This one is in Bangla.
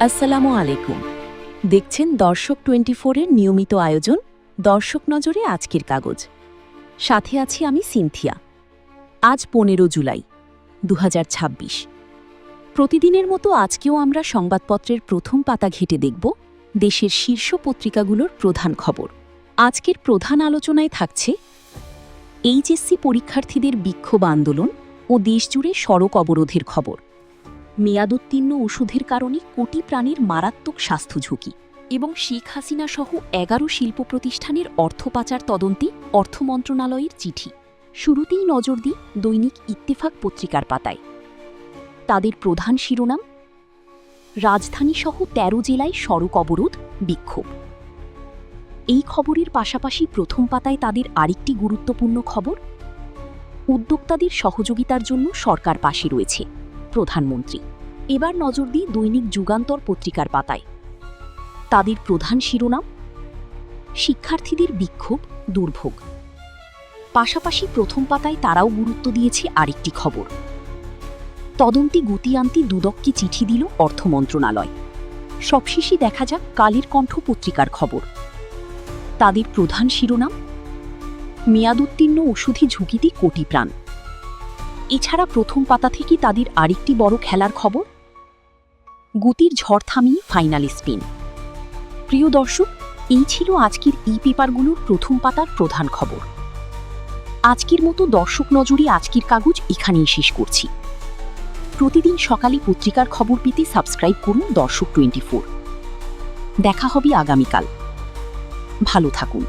আসসালামু আলাইকুম। দেখছেন দর্শক 24-এর নিয়মিত আয়োজন দর্শক নজরে আজকের কাগজ। সাথে আছি আমি সিনথিয়া। আজ 15 জুলাই 2026। প্রতিদিনের মতো আজকেও আমরা সংবাদপত্রের প্রথম পাতা ঘেঁটে দেখব দেশের শীর্ষ পত্রিকাগুলোর প্রধান খবর। আজকের প্রধান আলোচনায় থাকছে এইচএসসি পরীক্ষার্থীদের বিক্ষোভ আন্দোলন ও দেশজুড়ে সড়ক অবরোধের খবর, মেয়াদোত্তীর্ণ ওষুধের কারণে কোটি প্রাণীর মারাত্মক স্বাস্থ্য ঝুঁকি এবং শেখ হাসিনা সহ 11 শিল্প প্রতিষ্ঠানের অর্থ পাচার তদন্তে অর্থ মন্ত্রণালয়ের চিঠি। শুরুতেই নজর দিই দৈনিক ইত্তেফাক পত্রিকার পাতায়। তাদের প্রধান শিরোনাম, রাজধানীসহ 13 জেলায় সড়ক অবরোধ, বিক্ষোভ। এই খবরের পাশাপাশি প্রথম পাতায় তাদের আরেকটি গুরুত্বপূর্ণ খবর, উদ্যোক্তাদের সহযোগিতার জন্য সরকার পাশে রয়েছে, প্রধানমন্ত্রী। এবার নজর দিই দৈনিক যুগান্তর পত্রিকার পাতায়। তাদের প্রধান শিরোনাম, শিক্ষার্থীদের বিক্ষোভ, দুর্ভোগ। পাশাপাশি প্রথম পাতায় তারাও গুরুত্ব দিয়েছে আরেকটি খবর, তদন্তে গতি আনতে দুদককে চিঠি দিল অর্থ মন্ত্রণালয়। সবশেষে দেখা যাক কালের কণ্ঠ পত্রিকার খবর। তাদের প্রধান শিরোনাম, মেয়াদোত্তীর্ণ ওষুধে ঝুঁকিতে কোটি প্রাণ। এছাড়া প্রথম পাতা থেকে তাদের আরেকটি বড় খেলার খবর, গতির ঝড় থামিয়ে ফাইনালে স্পেন। প্রিয় দর্শক, এই ছিল আজকের ই পেপারগুলোর প্রথম পাতার প্রধান খবর। আজকের মতো দর্শক নজরে আজকের কাগজ এখানেই শেষ করছি। প্রতিদিন সকালে পত্রিকার খবর পেতে সাবস্ক্রাইব করুন দর্শক 24। দেখা হবে আগামীকাল। ভালো থাকুন।